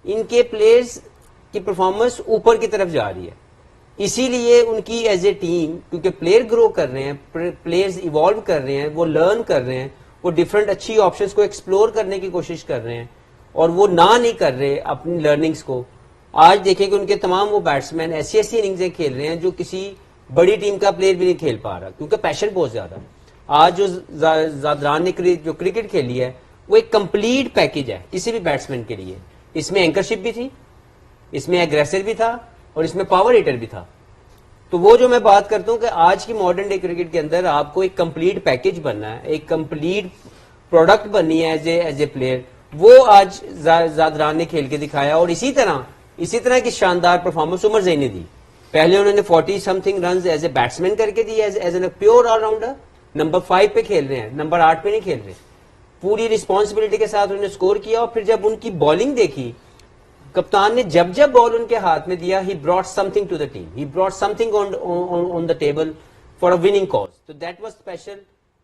ان کے پلیئرز کی پرفارمنس اوپر کی طرف جا رہی ہے. اسی لیے ان کی ایز اے ٹیم, کیونکہ پلیئر گرو کر رہے ہیں, پلیئرز ایوالو کر رہے ہیں, وہ لرن کر رہے ہیں, وہ ڈفرنٹ اچھی آپشنس کو ایکسپلور کرنے کی کوشش کر رہے ہیں, اور وہ نہیں کر رہے اپنی لرننگس کو. آج دیکھیں کہ ان کے تمام وہ بیٹسمین ایسی ایسی اننگزیں کھیل رہے ہیں جو کسی بڑی ٹیم کا پلیئر بھی نہیں کھیل پا رہا, کیونکہ پیشن بہت زیادہ ہے. آج جو زادران نے جو کرکٹ کھیلی ہے وہ ایک کمپلیٹ پیکج ہے کسی بھی بیٹسمین کے لیے. اس میں اینکر شپ بھی تھی, اس میں ایگریسر بھی تھا, اور اس میں پاور ہیٹر بھی تھا. تو وہ جو میں بات کرتا ہوں کہ آج کی ماڈرن ڈے کرکٹ کے اندر آپ کو ایک کمپلیٹ پیکج بننا ہے, ایک کمپلیٹ پروڈکٹ بننی ہے ایز اے پلیئر. وہ آج زادران نے کھیل کے دکھایا, اور اسی طرح کی شاندار پرفارمنس عمر زئی نے دی. پہلے انہوں نے 40 something runs as a batsman کر کے دی, as a pure all rounder. Number 5 پہ کھیل رہے ہیں, نمبر 8 پہ نہیں کھیل رہے. پوری رسپانسبلٹی کے ساتھ انہوں نے اسکور کیا. اور پھر جب ان کی بالنگ دیکھی, کپتان نے جب بال ان کے ہاتھ میں دیا, he brought something to the team, he brought something on the table for a winning cause. تو دیٹ واز اسپیشل.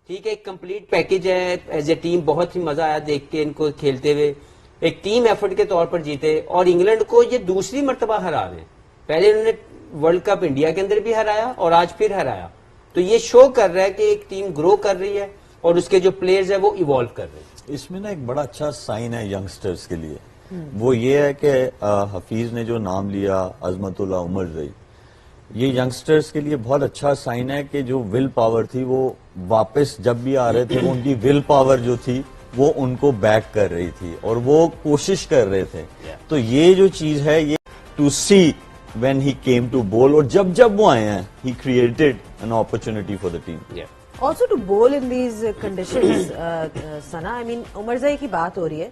ٹھیک ہے, ایک کمپلیٹ پیکج ہے ایز اے ٹیم. بہت ہی مزہ آیا دیکھ کے ان کو کھیلتے ہوئے. ایک ٹیم ایفرٹ کے طور پر جیتے, اور انگلینڈ کو یہ دوسری مرتبہ ہرا رہے ہیں. پہلے انہوں نے ورلڈ کپ انڈیا کے اندر بھی ہرایا, اور آج پھر ہرایا. تو یہ شو کر رہا ہے کہ ایک ٹیم گرو کر رہی ہے, اور اس کے جو پلیئرز ہیں وہ ایوالو کر رہے ہیں. اس میں نا ایک بڑا اچھا سائن ہے ینگسٹرز کے لیے, وہ یہ ہے کہ حفیظ نے جو نام لیا عظمت اللہ عمر زئی, یہ ینگسٹرز کے لیے بہت اچھا سائن ہے کہ جو ول پاور تھی وہ واپس جب بھی آ رہے تھے, وہ ان کی ول پاور جو تھی وہ ان کو بیک کر رہی تھی, اور وہ کوشش کر رہے تھے. تو یہ جو چیز ہے, یہ to see when he came to bowl, اور جب وہ آئے ہیں he created an opportunity for the team. Also to bowl in these conditions, Sana, I mean عمر زئی کی بات ہو رہی ہے,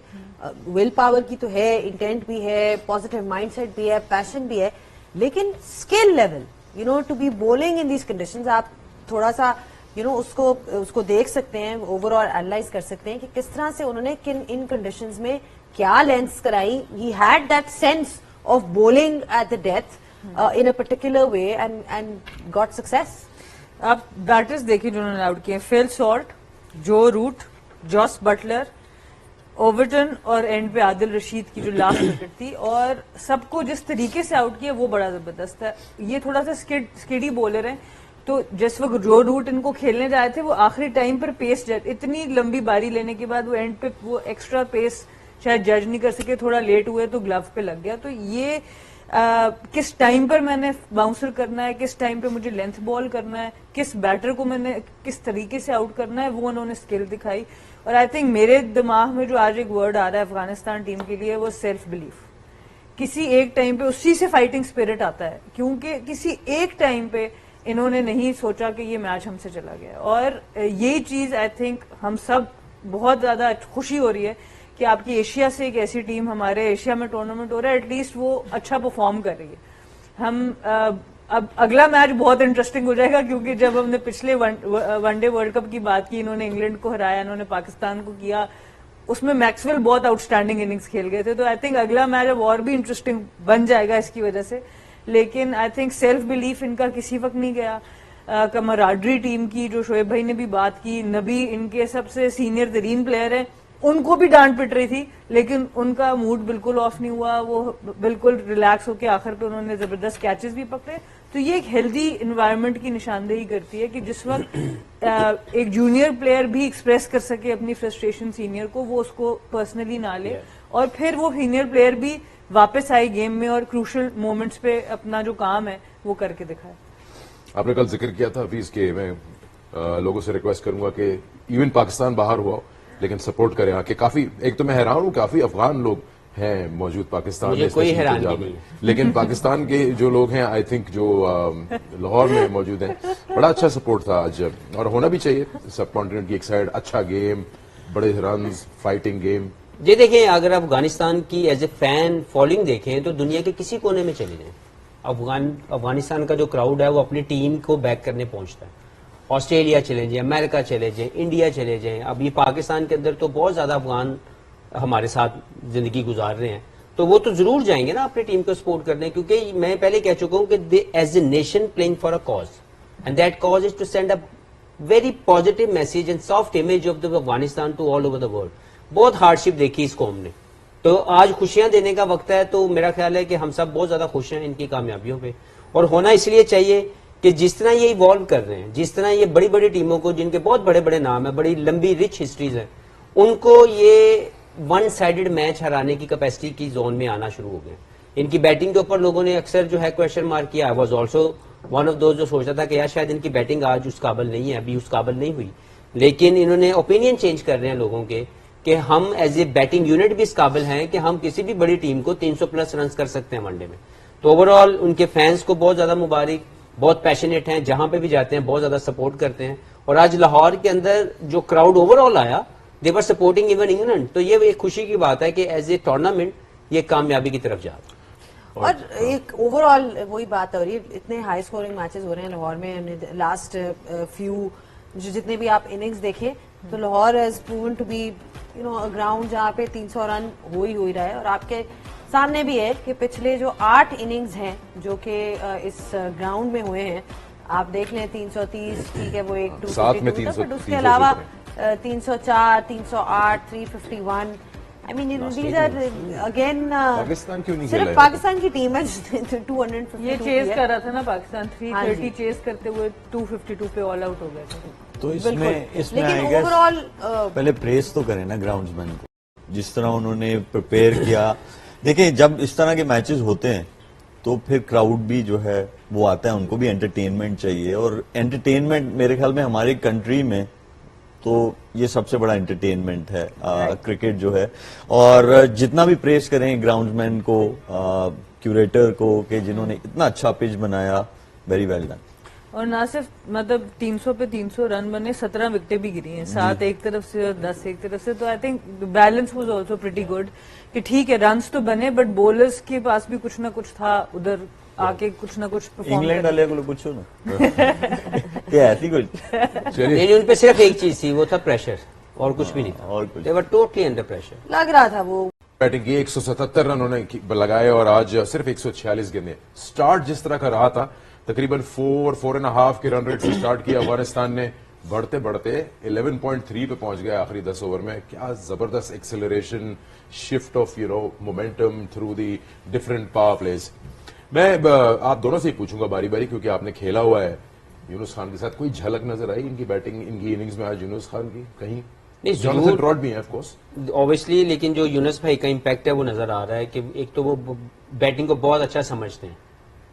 ول پاور کی تو ہے, انٹینٹ بھی ہے, پازیٹیو مائنڈ سیٹ بھی ہے, پیشن بھی ہے, لیکن skill level to be bowling in these conditions, آپ تھوڑا سا اس کو دیکھ سکتے ہیں, اوور آل اینالائز کر سکتے ہیں کہ کس طرح سے انہوں نے ان کنڈیشنز میں کیا لینس کرائی. He had that sense of bowling at the death in a particular way and got success. آپ بیٹرز دیکھیں جو انہوں نے آؤٹ کیے, فل سالٹ, جو روٹ, جوس بٹلر, اوورٹن, اور اینڈ پہ عادل رشید کی جو لاسٹ وکٹ تھی, اور سب کو جس طریقے سے آؤٹ کیا وہ بڑا زبردست ہے. یہ تھوڑا سا اسکیڈی بولر ہیں, تو جس وقت جو روٹ ان کو کھیلنے جائے تھے وہ آخری ٹائم پر پیس, اتنی لمبی باری لینے کے بعد وہ اینڈ پہ وہ ایکسٹرا پیس شاید جج نہیں کر سکے, تھوڑا لیٹ ہوئے تو گلو پہ لگ گیا. تو یہ کس ٹائم پر میں نے باؤنسر کرنا ہے, کس ٹائم پہ مجھے لینتھ بال کرنا ہے, کس بیٹر کو میں نے کس طریقے سے آؤٹ کرنا ہے, وہ انہوں نے اسکل دکھائی. اور آئی تھنک میرے دماغ میں جو آج ایک ورڈ آ رہا ہے افغانستان ٹیم کے لیے, وہ سیلف بلیف. کسی ایک ٹائم پہ اسی سے فائٹنگ اسپرٹ آتا ہے, کیونکہ کسی ایک ٹائم پہ انہوں نے نہیں سوچا کہ یہ میچ ہم سے چلا گیا. اور یہی چیز آئی تھنک ہم سب بہت زیادہ خوشی ہو رہی ہے کہ آپ کی ایشیا سے ایک ایسی ٹیم, ہمارے ایشیا میں ٹورنامنٹ ہو رہا ہے, ایٹ لیسٹ وہ اچھا پرفارم کر رہی ہے. ہم اب اگلا میچ بہت انٹرسٹنگ ہو جائے گا, کیونکہ جب ہم نے پچھلے ون ڈے ورلڈ کپ کی بات کی, انہوں نے انگلینڈ کو ہرایا, انہوں نے پاکستان کو کیا, اس میں میکسویل بہت آؤٹ اسٹینڈنگ اننگز کھیل گئے تھے. تو آئی تھنک اگلا میچ اب اور بھی انٹرسٹنگ بن جائے گا اس کی وجہ سے. لیکن I think self belief in کا کسی وقت نہیں گیا. کمراڈری ٹیم کی جو شعیب بھائی نے بھی بات کی, نبی ان کے سب سے سینئر ترین پلیئر ہیں, ان کو بھی ڈانٹ پٹ رہی تھی, لیکن ان کا موڈ بالکل آف نہیں ہوا, وہ بالکل ریلیکس ہو کے آخر پہ انہوں نے زبردست کیچز بھی پکڑے. تو یہ ایک ہیلدی انوائرمنٹ کی نشاندہی کرتی ہے کہ جس وقت ایک جونیئر پلیئر بھی ایکسپریس کر سکے اپنی فرسٹریشن سینئر کو, وہ اس کو پرسنلی نہ لے, اور پھر وہ سینئر پلیئر بھی واپس آئے گیم میں اور کروشل مومنٹس پہ اپنا جو کام ہے وہ کر کے دکھائے. آپ نے کل ذکر کیا تھا حفیظ کہ میں لوگوں سے ریکویسٹ کروں گا کہ ایون پاکستان باہر ہوا لیکن سپورٹ کریں آ کے. کافی, ایک تو میں حیران ہوں, کافی افغان لوگ ہیں موجود پاکستان میں, کوئی حیرانی نہیں, لیکن پاکستان کے جو لوگ ہیں آئی تھنک جو لاہور میں موجود ہیں, بڑا اچھا سپورٹ تھا آج, اور ہونا بھی چاہیے. سب کانٹیننٹ کی ایک سائڈ اچھا گیم, بڑے رنز, فائٹنگ گیم. یہ دیکھیں, اگر افغانستان کی ایز اے فین فالوئنگ دیکھیں تو دنیا کے کسی کونے میں چلے جائیں, افغانستان کا جو کراؤڈ ہے وہ اپنی ٹیم کو بیک کرنے پہنچتا ہے. آسٹریلیا چلے جائیں, امریکہ چلے جائیں, انڈیا چلے جائیں, اب یہ پاکستان کے اندر تو بہت زیادہ افغان ہمارے ساتھ زندگی گزار رہے ہیں, تو وہ تو ضرور جائیں گے نا اپنی ٹیم کو سپورٹ کرنے, کیونکہ میں پہلے کہہ چکا ہوں کہ as a nation playing for a cause, and that cause is to send a very positive message and soft image of the Afghanistan to all over the world. بہت ہارڈ شپ دیکھی اس قوم نے, تو آج خوشیاں دینے کا وقت ہے. تو میرا خیال ہے کہ ہم سب بہت زیادہ خوش ہیں ان کی کامیابیوں پہ, اور ہونا اس لیے چاہیے کہ جس طرح یہ ایوالو کر رہے ہیں, جس طرح یہ بڑی بڑی ٹیموں کو جن کے بہت بڑے بڑے نام ہیں, بڑی لمبی رچ ہسٹریز ہیں, ان کو یہ ون سائیڈڈ میچ ہرانے کی کیپیسٹی کی زون میں آنا شروع ہو گئے. ان کی بیٹنگ کے اوپر لوگوں نے اکثر جو ہے کویشچن مارک کیا. I was also one of those جو سوچتا تھا کہ یار شاید ان کی بیٹنگ آج اس قابل نہیں ہے, ابھی اس قابل نہیں ہوئی, لیکن انہوں نے اوپینین چینج کر رہے ہیں لوگوں کے کہ ہم ایز اے بیٹنگ یونٹ بھی اس قابل ہیں کہ ہم کسی بھی بڑی ٹیم کو 300 پلس رنز کر سکتے ہیں ون ڈے میں. تو اوور آل ان کے فینس کو بہت زیادہ مبارک, بہت پیشنیٹ ہیں, جہاں پہ بھی جاتے ہیں بہت زیادہ سپورٹ کرتے ہیں. اور آج لاہور کے اندر جو کراؤڈ اوور آل آیا, دے ور سپورٹنگ ایون انگلینڈ. تو یہ ایک خوشی کی بات ہے کہ ایز اے ٹورنامنٹ یہ کامیابی کی طرف جا رہا ہے. اور ایک اوور آل وہی بات ہو رہی ہے, اتنے ہائی اسکورنگ میچز ہو رہے ہیں لاہور میں. لاسٹ فیو جتنے بھی آپ اننگز دیکھیں تو Lahore has proven to be ground جہاں پہ 300 رن ہو ہی رہا ہے. اور آپ کے سامنے بھی ہے کہ پچھلے جو 8 اننگز ہیں جو کہ اس گراؤنڈ میں ہوئے ہیں, آپ دیکھ لیں 330, ٹھیک ہے وہ ایک 252 تھا, بٹ اس کے علاوہ 304, 308, 351. I mean, these are again Pakistan کیوں نہیں صرف پاکستان کی ٹیم ہے 252 یہ چیز کر رہا تھا نا پاکستان, 330 چیز کرتے ہوئے 252 پہ آل آؤٹ ہو گئے تھے. تو اس میں لیکن آئی گیس اوور آل پہلے پریس تو کریں نا گراؤنڈز مین کو, جس طرح انہوں نے پریپیئر کیا. دیکھیں جب اس طرح کے میچز ہوتے ہیں تو پھر کراؤڈ بھی جو ہے وہ آتا ہے, ان کو بھی انٹرٹینمنٹ چاہیے, اور انٹرٹینمنٹ میرے خیال میں ہماری کنٹری میں تو یہ سب سے بڑا انٹرٹینمنٹ ہے کرکٹ جو ہے. اور جتنا بھی پریس کریں گراؤنڈ مین کو, کیوریٹر کو, کہ جنہوں نے اتنا اچھا پچ بنایا, ویری ویل ڈن. اور نہ صرف مطلب 300 پہ 300 رن بنے, 17 وکٹیں بھی گری ہیں, 7 ایک طرف سے اور 10 ایک طرف سے. تو I think balance was also pretty good کہ ٹھیک ہے رنس تو بنے, بٹ بولرز کے پاس بھی کچھ نہ کچھ تھا ادھر آ کے کچھ نہ کچھ پرفارم. انگلینڈ والے کو پوچھو نا کیا ایسی کچھ نہیں, ان پہ صرف ایک چیز تھی, وہ تھا پریشر, اور کچھ بھی نہیں تھا. اور کچھ دے ور ٹوٹلی انڈر پریشر. لگ رہا تھا وہ بیٹنگ کی 177 رن انہوں نے لگائے اور آج صرف 146 گیندیں. سٹارٹ جس طرح کا رہا تھا, تقریباً 4.5 کے رن ریٹ سے سٹارٹ کیا افغانستان نے, بڑھتے بڑھتے 11.3 پہ پہنچ گیا آخری 10 اوور میں. کیا زبردست acceleration, shift of momentum through the different power please. میں آپ دونوں سے ہی پوچھوں گا باری باری, کیونکہ آپ نے کھیلا ہوا ہے یونس خان کے ساتھ. کوئی جھلک نظر آئی ان کی بیٹنگ, ان کی اننگز میں آج یونس خان کی کہیں؟ نہیں, جوناتھن ٹراٹ بھی ہیں آف کورس اوبیسلی, لیکن جو یونس بھائی کا امپیکٹ ہے وہ نظر آ رہا ہے کہ ایک تو وہ بیٹنگ کو بہت اچھا سمجھتے ہیں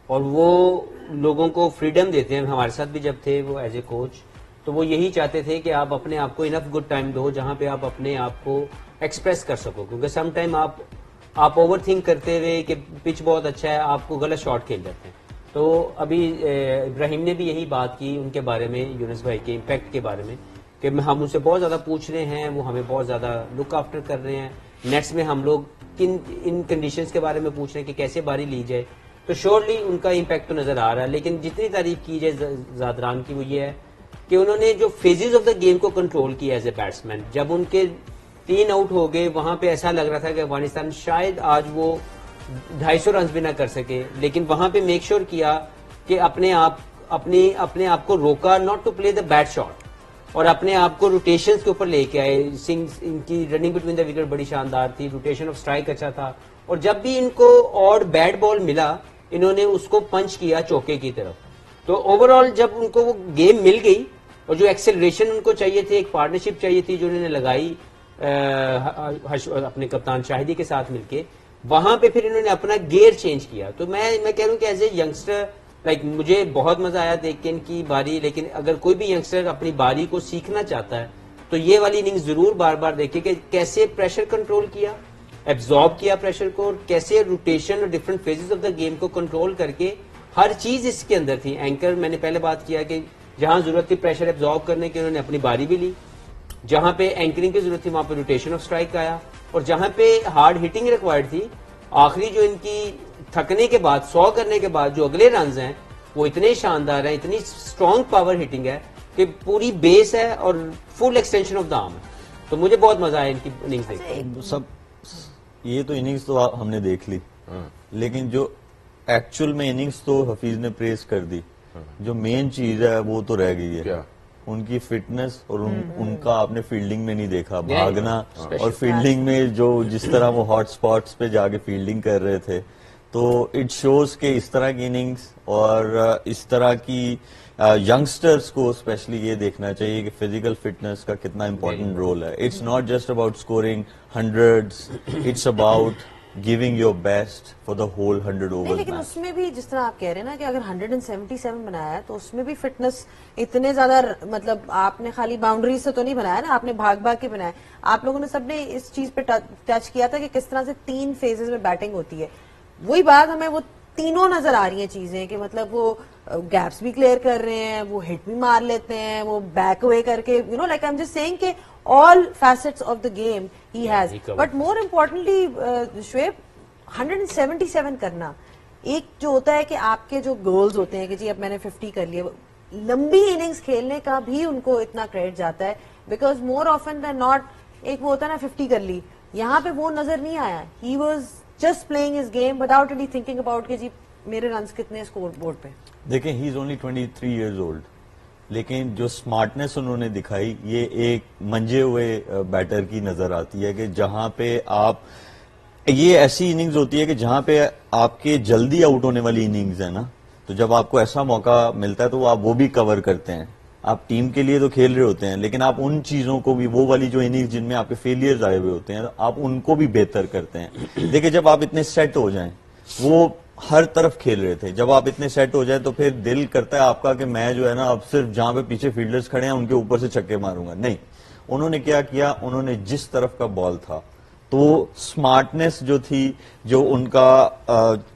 اور وہ لوگوں کو فریڈم دیتے ہیں. ہمارے ساتھ بھی جب تھے وہ ایز اے کوچ, تو وہ یہی چاہتے تھے کہ آپ اپنے آپ کو انف گڈ ٹائم دو جہاں پہ آپ اپنے آپ کو ایکسپریس کر سکو, کیونکہ سم ٹائم آپ اوور تھنک کرتے ہوئے کہ پچ بہت اچھا ہے, آپ کو غلط شاٹ کھیل جاتے ہیں. تو ابھی ابراہیم نے بھی یہی بات کی ان کے بارے میں, یونس بھائی کے امپیکٹ کے بارے میں, کہ ہم ان سے بہت زیادہ پوچھ رہے ہیں, وہ ہمیں بہت زیادہ لک آفٹر کر رہے ہیں. نیٹس میں ہم لوگ ان کنڈیشنز کے بارے میں پوچھ رہے ہیں کہ کیسے باری لی جائے. تو شیورلی ان کا امپیکٹ تو نظر آ رہا ہے, لیکن جتنی تعریف کی جائے زادران کی وہ یہ ہے کہ انہوں نے جو فیزز آف دا گیم کو کنٹرول کیا ایز اے بیٹسمین. جب ان کے 3 آؤٹ ہو گئے, وہاں پہ ایسا لگ رہا تھا کہ افغانستان شاید آج وہ 250 رنز بھی نہ کر سکے, لیکن وہاں پہ میک شیور کیا کہ اپنے آپ کو روکا, not to play the bad shot, اور اپنے آپ کو روٹیشنز کے اوپر لے کے آئے. ان کی رننگ بٹوین دا وکٹ بڑی شاندار تھی, روٹیشن آف اسٹرائک اچھا تھا, اور جب بھی ان کو اور بیڈ بال ملا انہوں نے اس کو پنچ کیا چوکے کی طرف. تو اوور آل جب ان کو وہ گیم مل گئی اور جو ایکسلریشن ان کو چاہیے تھی, ایک پارٹنرشپ چاہیے تھی جو انہوں نے لگائی اپنے کپتان شاہدی کے ساتھ مل کے, وہاں پہ پھر انہوں نے اپنا گیئر چینج کیا. تو میں کہہ رہا ہوں کہ ایز اے ینگسٹر مجھے بہت مزہ آیا دیکھ کے ان کی باری, لیکن اگر کوئی بھی ینگسٹر اپنی باری کو سیکھنا چاہتا ہے تو یہ والی اننگ ضرور بار بار دیکھے کہ کیسے پریشر کنٹرول کیا, ایبزارب کیا پریشر کو, اور کیسے روٹیشن اور different phases of the game کو کنٹرول کر کے ہر چیز اس کے اندر تھی. اینکر میں نے پہلے بات کیا کہ جہاں ضرورت تھی پریشر ایبزارب کرنے کی انہوں نے اپنی باری بھی لی, جہاں پہ اینکرنگ کی ضرورت تھی وہاں پہ روٹیشن آف اسٹرائک آیا, اور جہاں پہ ہارڈ ہٹنگ ریکوائرڈ تھی آخری جو ان کی تھکنے کے بعد 100 کرنے کے بعد جو اگلے رنز ہیں وہ اتنے شاندار ہیں, اتنی اسٹرانگ پاور ہٹنگ ہے کہ پوری بیس ہے اور فل ایکسٹینشن آف دا آرم ہے. تو مجھے بہت مزہ آیا ان کی اننگز دیکھ کے. سب یہ تو اننگز تو ہم نے دیکھ لی, لیکن جو ایکچوئل میں اننگز تو حفیظ نے پریس کر دی, جو مین چیز ہے وہ تو رہ گئی ہے. ان کی فٹنس اور ان کا آپ نے فیلڈنگ میں نہیں دیکھا, بھاگنا اور فیلڈنگ میں جو جس طرح وہ ہاٹ اسپاٹس پہ جا کے فیلڈنگ کر رہے تھے, تو اٹ شوز کہ اس طرح کی اننگز اور اس طرح کی ینگسٹرز کو اسپیشلی یہ دیکھنا چاہیے کہ فزیکل فٹنس کا کتنا امپورٹنٹ رول ہے. It's not just about scoring hundreds, it's about giving your best for the whole 100 over. لیکن اس میں بھی جس طرح آپ کہہ رہے ہیں نا کہ اگر 177 بنایا ہے تو اس میں بھی فٹنس اتنے زیادہ, مطلب آپ نے خالی باؤنڈری سے تو نہیں بنایا نا, آپ نے بھاگ بھاگ کے بنایا. آپ لوگوں نے سب نے اس چیز پہ ٹچ کیا تھا کہ کس طرح سے 3 فیزز میں بیٹنگ ہوتی ہے. وہی بات ہمیں وہ تینوں نظر آ رہی ہیں چیزیں کہ مطلب وہ گیپس بھی کلیئر کر رہے ہیں, وہ ہٹ بھی مار لیتے ہیں, وہ بیک اوے کر کے, you know like I am just saying کہ all facets of the game he has. But more importantly Shoaib 177 کرنا, ایک جو ہوتا ہے کہ آپ کے جو گولز ہوتے ہیں کہ جی اب میں نے 50 کر لیا, لمبی اننگز کھیلنے کا بھی ان کو اتنا کریڈٹ جاتا ہے because more often than not ایک وہ ہوتا ہے نا 50 کر لی, یہاں پہ وہ نظر نہیں آیا. He was just playing his game without any thinking about کہ جی میرے رنز کتنے اسکور بورڈ پہ. دیکھیں ہی از اونلی 23 ایئرز اولڈ, لیکن جو اسمارٹنیس انہوں نے دکھائی یہ ایک منجے ہوئے بیٹر کی نظر آتی ہے کہ جہاں پہ آپ, یہ ایسی اننگز ہوتی ہے کہ جہاں پہ آپ کے جلدی آؤٹ ہونے والی اننگز ہے نا, تو جب آپ کو ایسا موقع ملتا ہے تو آپ وہ بھی کور کرتے ہیں. آپ ٹیم کے لیے تو کھیل رہے ہوتے ہیں لیکن آپ ان چیزوں کو بھی, وہ والی جو اننگز جن میں آپ کے فیلئرز آئے ہوئے ہوتے ہیں, آپ ان کو بھی بہتر کرتے ہیں. دیکھیں جب آپ اتنے سیٹ ہو جائیں, وہ ہر طرف کھیل رہے تھے, جب آپ اتنے سیٹ ہو جائیں تو پھر دل کرتا ہے آپ کا کہ میں جو ہے نا اب صرف جہاں پہ پیچھے فیلڈرز کھڑے ہیں ان کے اوپر سے چھکے ماروں گا. نہیں, انہوں نے کیا کیا, انہوں نے جس طرف کا بال تھا تو سمارٹنیس جو تھی, جو ان کا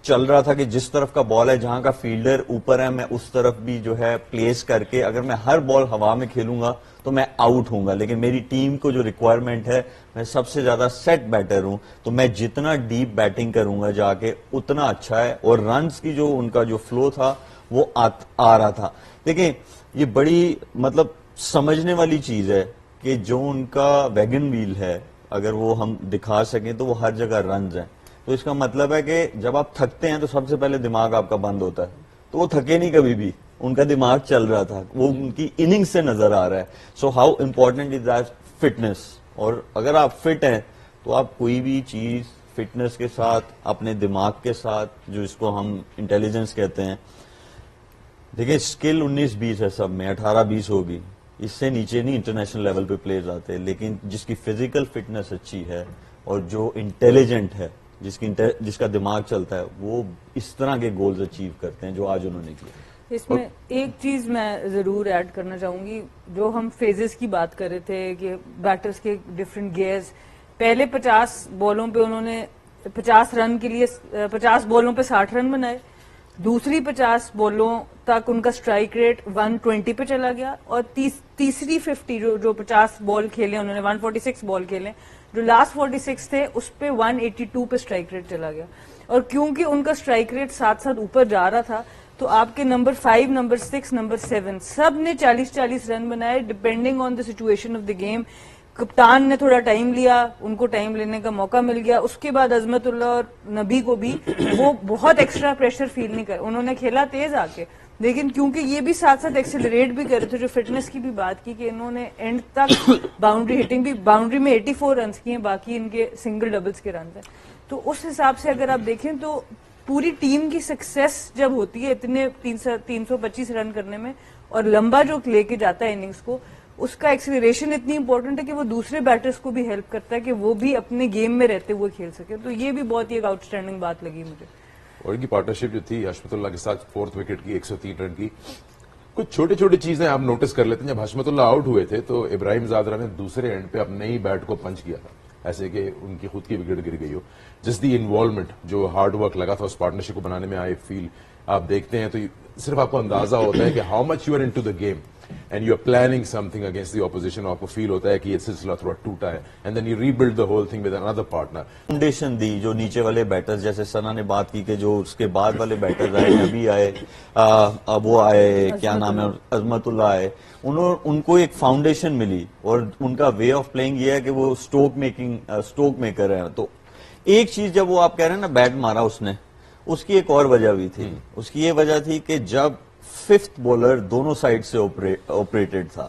چل رہا تھا کہ جس طرف کا بال ہے, جہاں کا فیلڈر اوپر ہے, میں اس طرف بھی جو ہے پلیس کر کے, اگر میں ہر بال ہوا میں کھیلوں گا تو میں آؤٹ ہوں گا, لیکن میری ٹیم کو جو ریکوائرمنٹ ہے, میں سب سے زیادہ سیٹ بیٹر ہوں, تو میں جتنا ڈیپ بیٹنگ کروں گا جا کے اتنا اچھا ہے. اور رنز کی جو ان کا جو فلو تھا وہ آ رہا تھا. دیکھیں یہ بڑی مطلب سمجھنے والی چیز ہے کہ جو ان کا ویگن ویل ہے, اگر وہ ہم دکھا سکیں تو وہ ہر جگہ رنز ہیں. تو اس کا مطلب ہے کہ جب آپ تھکتے ہیں تو سب سے پہلے دماغ آپ کا بند ہوتا ہے, تو وہ تھکے نہیں کبھی بھی, ان کا دماغ چل رہا تھا, وہ ان کی اننگ سے نظر آ رہا ہے. So how important is that fitness, اور اگر آپ فٹ ہیں تو آپ کوئی بھی چیز فٹنس کے ساتھ, اپنے دماغ کے ساتھ, جو اس کو ہم انٹیلیجنس کہتے ہیں. دیکھیں اسکل 19-20 ہے سب میں, 18-20 ہوگی, اس سے نیچے نہیں انٹرنیشنل لیول پہ پلیئرز آتے, لیکن جس کی فزیکل فٹنس اچھی ہے اور جو انٹیلیجنٹ ہے, جس کا دماغ چلتا ہے, وہ اس طرح کے گولز اچیو کرتے ہیں جو آج انہوں نے کیا. اس میں ایک چیز میں ضرور ایڈ کرنا چاہوں گی, جو ہم فیزز کی بات کر رہے تھے کہ بیٹرز کے ڈفرینٹ گیئرز, پہلے 50 بالوں پہ انہوں نے 50 رن کے لیے 50 بالوں پہ 60 رن بنائے, دوسری 50 بالوں تک ان کا اسٹرائک ریٹ 120 پہ چلا گیا, اور تیسری 50 جو 50 بال کھیلے انہوں نے 146 بال کھیلے, جو لاسٹ 46 تھے اس پہ 182 پہ اسٹرائک ریٹ چلا گیا. اور کیونکہ ان کا اسٹرائک ریٹ ساتھ ساتھ اوپر جا رہا تھا تو آپ کے نمبر 5, نمبر 6, نمبر 7 سب نے 40-40 رن بنائے depending on the situation of the game. کپتان نے تھوڑا ٹائم لیا, ان کو ٹائم لینے کا موقع مل گیا. اس کے بعد عظمت اللہ اور نبی کو بھی وہ بہت ایکسٹرا پریشر فیل نہیں کر, انہوں نے کھیلا تیز آ کے, لیکن کیونکہ یہ بھی ساتھ ساتھ ایکسیلریٹ بھی کر رہے تھے, جو فٹنس کی بھی بات کی کہ انہوں نے اینڈ تک باؤنڈری ہٹنگ بھی, باؤنڈری میں 84 رنز کیے, باقی ان کے سنگل ڈبلز کے رنز ہیں. تو اس حساب سے اگر آپ دیکھیں تو پوری ٹیم کی سکسیس جب ہوتی ہے اتنے 325 رن کرنے میں, اور لمبا جو لے کے جاتا ہے اننگز کو, اس کا ایکسیلریشن اتنی امپورٹنٹ ہے کہ وہ دوسرے بیٹرز کو بھی ہیلپ کرتا ہے کہ وہ بھی اپنے گیم میں رہتے ہوئے کھیل سکے. تو یہ بھی بہت ہی ایک آؤٹ اسٹینڈنگ بات لگی مجھے. اور ان کی پارٹنرشپ جو تھی حشمت اللہ کے ساتھ 4تھ وکٹ کی 103 رن کی, کچھ چھوٹی چھوٹی چیزیں آپ نوٹس کر لیتے ہیں. جب حشمت اللہ آؤٹ ہوئے تھے تو ابراہیم زادرا نے دوسرے اینڈ پہ اپنے ہی بیٹ کو پنچ کیا تھا, ایسے کہ ان کی خود کی وکٹ گر گئی ہو. جس دی انوالومنٹ, جو ہارڈ ورک لگا تھا اس پارٹنرشپ کو بنانے میں, آئی فیل آپ دیکھتے ہیں تو صرف آپ کو اندازہ ہوتا ہے کہ how much you are into the game and you are planning something against the opposition. آپ کو فیل ہوتا ہے کہ یہ سلسلہ تھوڑا ٹوٹا ہے, and then you rebuild the whole thing with another partner. Foundation دی جو نیچے والے بیٹرز, جیسے سنا نے بات کی کہ جو اس کے بعد والے بیٹرز آئے, نبی آئے, وہ آئے, کیا نام ہے, عظمت اللہ آئے, ان کو ایک فاؤنڈیشن ملی, اور ان کا وے آف پلئنگ یہ ہے کہ وہ اسٹوک میکر ہے. تو ایک چیز جب وہ آپ کہہ رہے ہیں نا بیٹ مارا اس نے, اس کی ایک اور وجہ بھی تھی. اس کی یہ وجہ تھی کہ جب 5th بولر دونوں سائڈ سے آپریٹڈ تھا,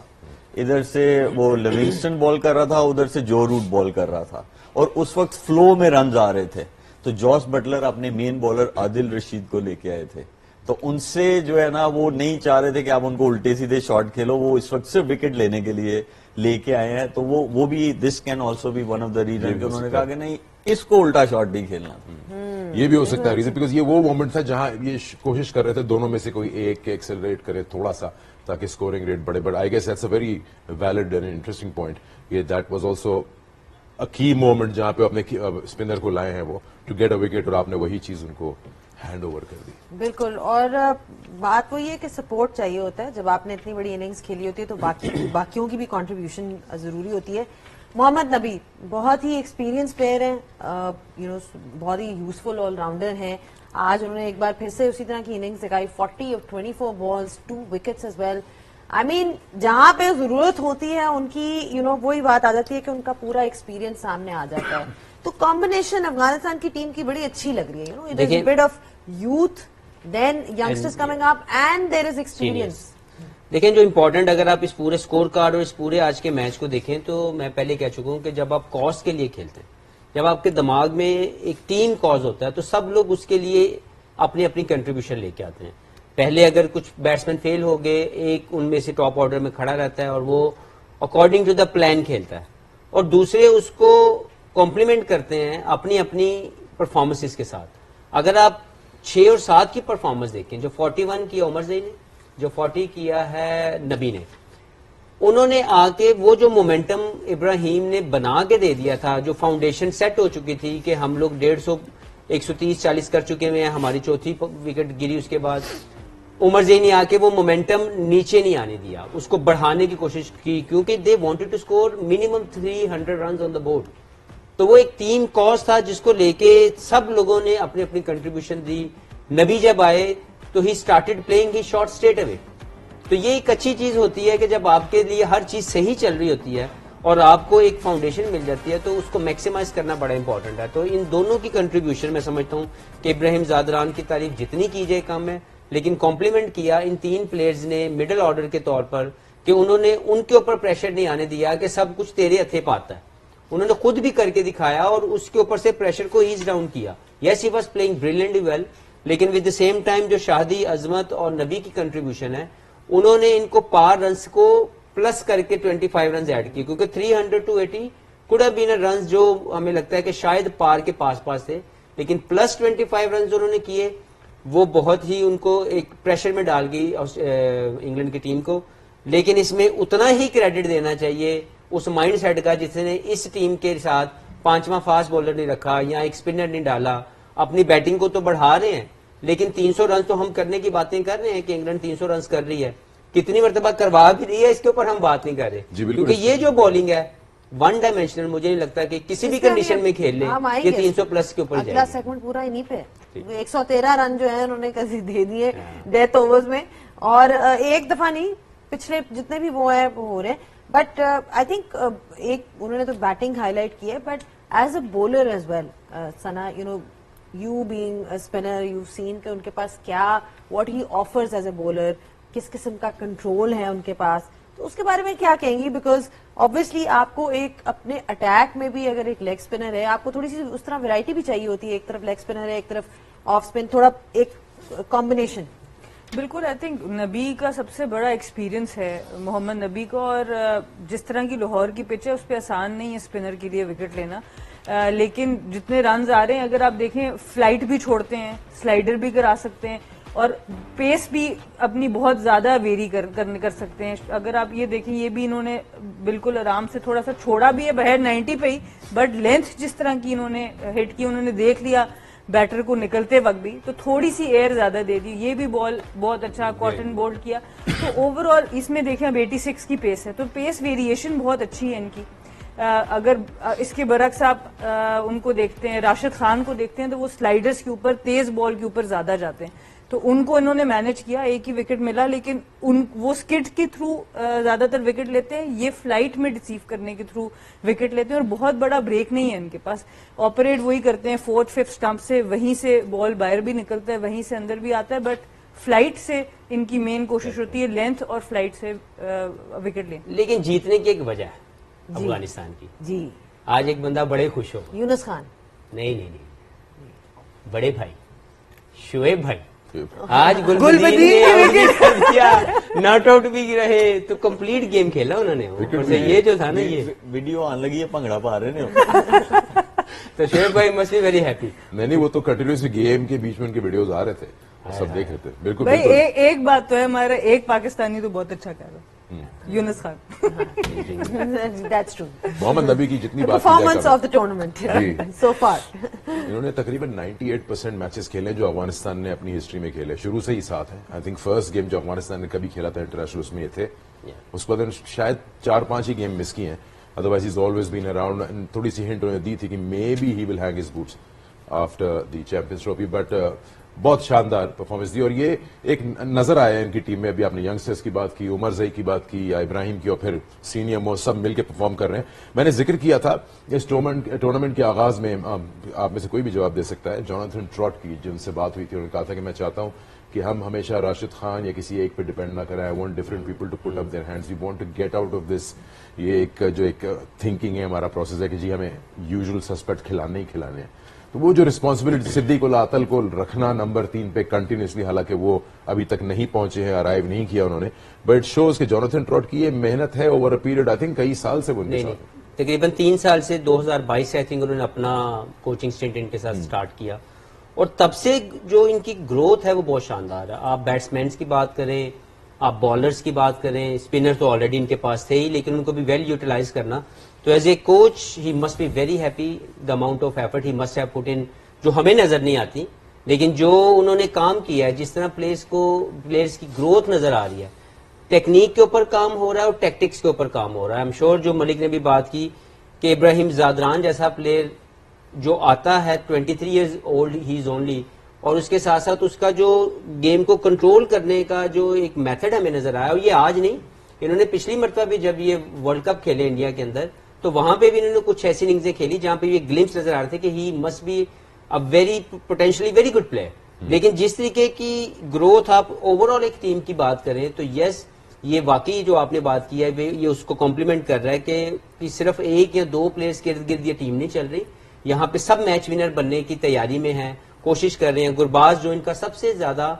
ادھر سے وہ لیونگسٹن بال کر رہا تھا, ادھر سے جو روٹ بال کر رہا تھا, اور اس وقت فلو میں رنز آ رہے تھے. تو جوس بٹلر اپنے مین بالر عادل رشید کو لے کے آئے تھے, تو ان سے جو ہے نا وہ نہیں چاہ رہے تھے کہ آپ ان کو الٹے سیدھے شاٹ کھیلو, وہ اس وقت صرف وکٹ لینے کے لیے لے کے آئے ہیں. تو وہ بھی this can also be one of the reason کہ انہوں نے کہا کہ نہیں اس کو الٹا شاٹ نہیں کھیلنا. یہ بھی ہو سکتا ہے ریزن, بیکاز یہ وہ مومنٹ تھا جہاں یہ کوشش کر رہے تھے دونوں میں سے کوئی ایک ایکسلریٹ کرے تھوڑا سا تاکہ اسکورنگ ریٹ بڑھے. But I guess that's a very valid and interesting point. یہ دیٹ واز آلسو اے کی مومنٹ جہاں پہ اپنے اسپنر کو لائے ہیں وہ ٹو گیٹ اے وکٹ, اور آپ نے وہی چیز ان کو ہینڈ اوور کر دی. بالکل, اور بات وہی ہے کہ سپورٹ چاہیے ہوتا ہے جب آپ نے اتنی بڑی اننگز کھیلی ہوتی ہے, تو باقیوں کی بھی کنٹریبیوشن ضروری ہوتی ہے. محمد نبی بہت ہی ایکسپیرینس پلیئر ہیں, بہت ہی یوزفل آل راؤنڈر ہیں. آج انہوں نے ایک بار پھر سے اسی طرح کی اننگز دکھائی, 40 of 24 balls, 2 wickets as well. I mean, جہاں پہ ضرورت ہوتی ہے ان کی وہی بات آ جاتی ہے کہ ان کا پورا ایکسپیرینس سامنے آ جاتا ہے. تو کمبینیشن افغانستان کی ٹیم کی بڑی اچھی لگ رہی ہے. It is a bit of youth, then youngsters coming up, and there is experience. دیکھیں جو امپورٹنٹ, اگر آپ اس پورے سکور کارڈ اور اس پورے آج کے میچ کو دیکھیں تو میں پہلے کہہ چکا ہوں کہ جب آپ کاز کے لیے کھیلتے ہیں, جب آپ کے دماغ میں ایک ٹیم کاز ہوتا ہے, تو سب لوگ اس کے لیے اپنی اپنی کنٹریبیوشن لے کے آتے ہیں. پہلے اگر کچھ بیٹسمین فیل ہو گئے, ایک ان میں سے ٹاپ آرڈر میں کھڑا رہتا ہے اور وہ اکارڈنگ ٹو دا پلان کھیلتا ہے, اور دوسرے اس کو کمپلیمنٹ کرتے ہیں اپنی اپنی پرفارمنسز کے ساتھ. اگر آپ 6 اور 7 کی پرفارمنس دیکھیں, جو 41 کی عمر زئی نے, جو 40 کیا ہے نبی نے, انہوں نے آ کے وہ جو مومنٹم ابراہیم نے بنا کے دے دیا تھا, جو فاؤنڈیشن سیٹ ہو چکی تھی کہ ہم لوگ 150 130-40 کر چکے ہوئے ہیں, ہماری چوتھی وکٹ گری, اس کے بعد عمر زئی نے آ کے وہ مومنٹم نیچے نہیں آنے دیا, اس کو بڑھانے کی کوشش کی, کیونکہ they wanted to score minimum 300 runs on the board. تو وہ ایک ٹیم کاز تھا جس کو لے کے سب لوگوں نے اپنی اپنی کنٹریبیوشن دی. نبی جب آئے تو he started playing, he shot straight away. تو یہ ایک اچھی چیز ہوتی ہے کہ جب آپ کے لیے ہر چیز صحیح چل رہی ہوتی ہے اور آپ کو ایک فاؤنڈیشن مل جاتی ہے, تو اس کو میکسیمائز کرنا بڑا امپورٹنٹ ہے. تو ان دونوں کی کنٹریبیوشن میں سمجھتا ہوں کہ ابراہیم زادران کی تعریف جتنی کی جائے کم ہے, لیکن کمپلیمنٹ کیا ان 3 پلیئرز نے مڈل آرڈر کے طور پر کہ انہوں نے ان کے اوپر پریشر نہیں آنے دیا کہ سب کچھ تیرے ہتھے پاتا ہے. انہوں نے خود بھی کر کے دکھایا اور اس کے اوپر سے پریشر کو ایز ڈاؤن کیا. Yes, he was playing brilliantly well, لیکن ود دا سیم ٹائم جو شاہدی, عظمت اور نبی کی کنٹریبیوشن ہے, انہوں نے ان کو پار رنز کو پلس کر کے 25 رنز ایڈ کی, کیونکہ 300 to 80 could have been a runs جو ہمیں لگتا ہے کہ شاید پار کے پاس تھے, لیکن پلس 25 رنز انہوں نے کیے, وہ بہت ہی ان کو ایک پریشر میں ڈال گئی انگلینڈ کی ٹیم کو. لیکن اس میں اتنا ہی کریڈٹ دینا چاہیے اس مائنڈ سیٹ کا جس نے اس ٹیم کے ساتھ 5واں فاسٹ بولر نہیں رکھا یا ایک اسپنر نہیں ڈالا. اپنی بیٹنگ کو تو بڑھا رہے ہیں, لیکن 300 رنز تو ہم کرنے کی باتیں کر رہے ہیں کہ انگلینڈ 300 رنز کر رہی ہے, کتنی مرتبہ کروا بھی رہی ہے, اس کے اوپر ہم بات نہیں کر رہے. کیونکہ یہ جو بالنگ ہے ون ڈائمینشنل, مجھے نہیں لگتا کہ کسی بھی کنڈیشن میں کھیل لیں یہ 300 پلس کے اوپر جائے. اگلا سیگمنٹ پورا انہی پہ 113 رن جو ہے انہوں نے کسی دے دیے ڈیتھ اوورز میں, اور ایک دفعہ نہیں, پچھلے جتنے بھی وہ ہیں وہ ہو رہے ہیں. بٹ آئی تھنک ایک انہوں نے تو بیٹنگ ہائی لائٹ کی ہے, but as a bowler as well, سنا you being a spinner, you've seen کہ ان کے پاس کیا, what he offers as a bowler, کس قسم کا کنٹرول ہے ان کے پاس, تو اس کے بارے میں کیا کہیں گی؟ بیکاز obviously آپ کو ایک اپنے اٹیک میں بھی اگر ایک لیگ اسپنر ہے, آپ کو تھوڑی سی اس طرح ویرائٹی بھی چاہیے ہوتی ہے, ایک طرف لیگ اسپنر ہے, ایک طرف آف اسپن, تھوڑا ایک کمبینیشن. بالکل, آئی تھنک نبی کا سب سے بڑا ایکسپیرینس ہے محمد نبی کو, اور جس طرح کی لاہور کی پچ ہے اس پہ آسان نہیں ہے اسپنر کے لیے وکٹ لینا, لیکن جتنے رنز آ رہے ہیں اگر آپ دیکھیں فلائٹ بھی چھوڑتے ہیں, سلائڈر بھی کرا سکتے ہیں, اور پیس بھی اپنی بہت زیادہ ویری کر سکتے ہیں. اگر آپ یہ دیکھیں یہ بھی انہوں نے بالکل آرام سے تھوڑا سا چھوڑا بھی ہے بہر 90 پہ ہی, بٹ لینتھ جس طرح کی انہوں نے ہٹ کی, انہوں نے دیکھ لیا بیٹر کو نکلتے وقت بھی, تو تھوڑی سی ایئر زیادہ دے دی. یہ بھی بال بہت اچھا کاٹن بولڈ کیا. تو اوور آل اس میں دیکھیں اب 86 کی پیس ہے, تو پیس ویریشن بہت اچھی ہے ان کی. اگر اس کے برعکس آپ ان کو دیکھتے ہیں, راشد خان کو دیکھتے ہیں, تو وہ سلائڈرز کے اوپر, تیز بال کے اوپر زیادہ جاتے ہیں, تو ان کو انہوں نے مینج کیا, ایک ہی وکٹ ملا, لیکن وہ سکٹ کے تھرو زیادہ تر وکٹ لیتے ہیں, یہ فلائٹ میں ڈسیو کرنے کے تھرو وکٹ لیتے ہیں, اور بہت بڑا بریک نہیں ہے ان کے پاس. آپریٹ وہی کرتے ہیں 4th 5th اسٹمپ سے, وہیں سے بال باہر بھی نکلتا ہے, وہیں سے اندر بھی آتا ہے, بٹ فلائٹ سے ان کی مین کوشش ہوتی ہے لینتھ اور فلائٹ سے وکٹ لیں. لیکن جیتنے کی ایک وجہ ہے افغانستان کی. جی آج ایک بندہ بڑے خوش ہو. یونس خان. نہیں بڑے بھائی شعیب بھائی آج گلبدین نے کر دیا, ناٹ آؤٹ بھی رہے تو کمپلیٹ گیم کھیلا انہوں نے. اوپر سے یہ جو تھا نا یہ ویڈیو آن لگی ہے بھنگڑا پا رہے نے. تو شعیب بھائی مسٹ بی ویری ہیپی. نہیں وہ تو کنٹینیوسلی گیم کے بیچ میں ان کے ویڈیوز آ رہے تھے, سب دیکھ رہے تھے. بالکل بھائی ایک بات تو ہے, ہمارا ایک پاکستانی تو بہت اچھا کر رہا ہے, یونس خان. That's true. محمد نبی کی جتنی بات Performance of the tournament so far. انہوں نے تقریباً 98% میچز کھیلے جو افغانستان نے اپنی ہسٹری میں کھیلے, شروع سے ہی ساتھ ہیں. آئی تھنک فرسٹ گیم جو افغانستان نے کبھی کھیلا تھا انٹرنیشنل اس میں یہ تھے. اس کے بعد شاید 4-5 ہی گیم مس کیے ہیں, otherwise he always been around. تھوڑی سی ہنٹ انہوں نے دی تھی کہ may be he will hang his boots after the Champions Trophy, but بہت شاندار پرفارمنس دی. اور یہ ایک نظر آیا ان کی ٹیم میں, ابھی آپ نے ینگسٹرز کی بات کی, عمر زئی کی بات کی, یا ابراہیم کی, اور پھر سینئر مو سب مل کے پرفارم کر رہے ہیں. میں نے ذکر کیا تھا اس ٹورنامنٹ کے آغاز میں, آپ میں سے کوئی بھی جواب دے سکتا ہے, جوناتھن ٹراٹ کی جن سے بات ہوئی تھی, انہوں نے کہا تھا کہ میں چاہتا ہوں کہ ہم ہمیشہ راشد خان یا کسی ایک پہ ڈیپینڈ نہ کریں. I want different people to put up their hands, we want to get out of this. یہ ایک جو ایک تھنکنگ ہے, ہمارا پروسیس ہے کہ جی ہمیں یوزول سسپیکٹ کھلانے ہی کھلانے ہیں. تو وہ جو ریسپانسبلٹی صدیق العطل کو رکھنا نمبر 3 پہ کنٹینیوسلی, حالانکہ وہ ابھی تک نہیں پہنچے ہیں, ارائیو نہیں کیا انہوں نے, بٹ اٹ شوز کہ جوناتھن ٹراٹ کی یہ محنت ہے over a period. I think کئی سال سے وہ تقریباً 3 سال سے 2022 سے آئی تھنک انہوں نے اپنا کوچنگ اسٹنٹ ان کے ساتھ سٹارٹ کیا, اور تب سے جو ان کی گروتھ ہے وہ بہت شاندار ہے. آپ بیٹسمینس کی بات کریں, آپ بالرز کی بات کریں, اسپنر تو آلریڈی ان کے پاس تھے ہی, لیکن ان کو بھی ویل یوٹیلائز کرنا. تو as a coach he must be very happy, the amount of effort he must have put in, جو ہمیں نظر نہیں آتی, لیکن جو انہوں نے کام کیا ہے, جس طرح پلیئرز کی گروتھ نظر آ رہی ہے, ٹیکنیک کے اوپر کام ہو رہا ہے اور ٹیکٹکس کے اوپر کام ہو رہا ہے. ایم شور جو ملک نے بھی بات کی کہ ابراہیم زادران جیسا پلیئر جو آتا ہے 23 years old he is only, اور اس کے ساتھ ساتھ اس کا جو گیم کو کنٹرول کرنے کا جو ایک میتھڈ ہمیں نظر آیا, اور یہ آج نہیں, انہوں نے پچھلی مرتبہ بھی جب یہ ورلڈ کپ کھیلے انڈیا کے اندر, تو وہاں پہ بھی انہوں نے کچھ ایسی اننگزیں کھیلی جہاں پہ یہ گلمپس نظر آ رہے تھے کہ he must be very potentially very good player. لیکن جس طریقے کی گروتھ آپ اوور آل ایک ٹیم کی بات کریں تو یس, یہ واقعی جو آپ نے بات کی ہے یہ اس کو کمپلیمنٹ کر رہا ہے کہ صرف 1 یا 2 پلیئرز کے ارد گرد یہ ٹیم نہیں چل رہی, یہاں پہ سب میچ ونر بننے کی تیاری میں ہیں, کوشش کر رہے ہیں. گرباز جو ان کا سب سے زیادہ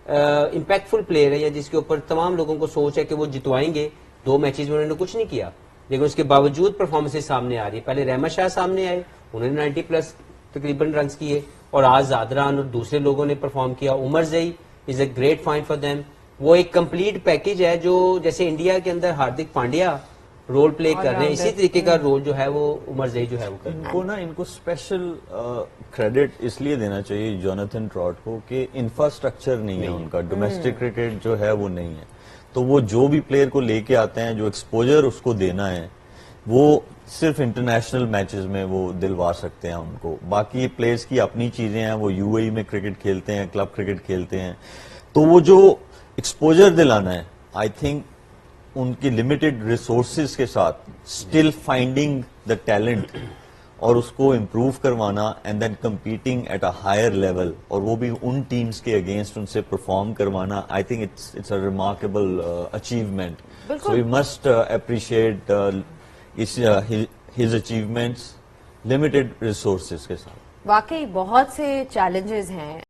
امپیکٹفل پلیئر ہے, یا جس کے اوپر تمام لوگوں کو سوچ ہے کہ وہ جتوائیں گے, 2 میچز میں انہوں نے کچھ نہیں کیا, لیکن اس کے باوجود پرفارمنس سامنے آ رہی ہے. پہلے رحمت شاہ سامنے آئے, انہوں نے 90+ تقریباً رنز کیے, اور آج زادران اور دوسرے لوگوں نے پرفارم کیا. Omarzai is a great find for them. وہ ایک کمپلیٹ پیکج ہے, جو جیسے انڈیا کے اندر ہاردک پانڈیا رول پلے کر رہے ہیں, اسی طریقے کا رول جو ہے وہ عمر زئی جو ہے وہ کر رہے ہیں. ان کو اسپیشل کریڈٹ اس لیے دینا چاہیے جوناتھن ٹراٹ کو کہ انفراسٹرکچر نہیں ہے ان کا, ڈومیسٹک کرکٹ جو ہے وہ نہیں ہے, تو وہ جو بھی پلیئر کو لے کے آتے ہیں, جو ایکسپوجر اس کو دینا ہے, وہ صرف انٹرنیشنل میچز میں وہ دلوا سکتے ہیں ان کو. باقی پلیئرز کی اپنی چیزیں ہیں, وہ یو اے ای میں کرکٹ کھیلتے ہیں, کلب کرکٹ کھیلتے ہیں, تو وہ جو ایکسپوجر دلانا ہے, آئی تھنک ان کی لمیٹڈ ریسورسز کے ساتھ اسٹل فائنڈنگ دا ٹیلنٹ اور اس کو امپروو کروانا, and then competing at a higher level, اور وہ بھی ان ٹیمز کے اگینسٹ ان سے پرفارم کروانا. I think it's a remarkable achievement. So we must appreciate his achievements limited resources کے ساتھ. واقعی بہت سے چیلنجز ہیں.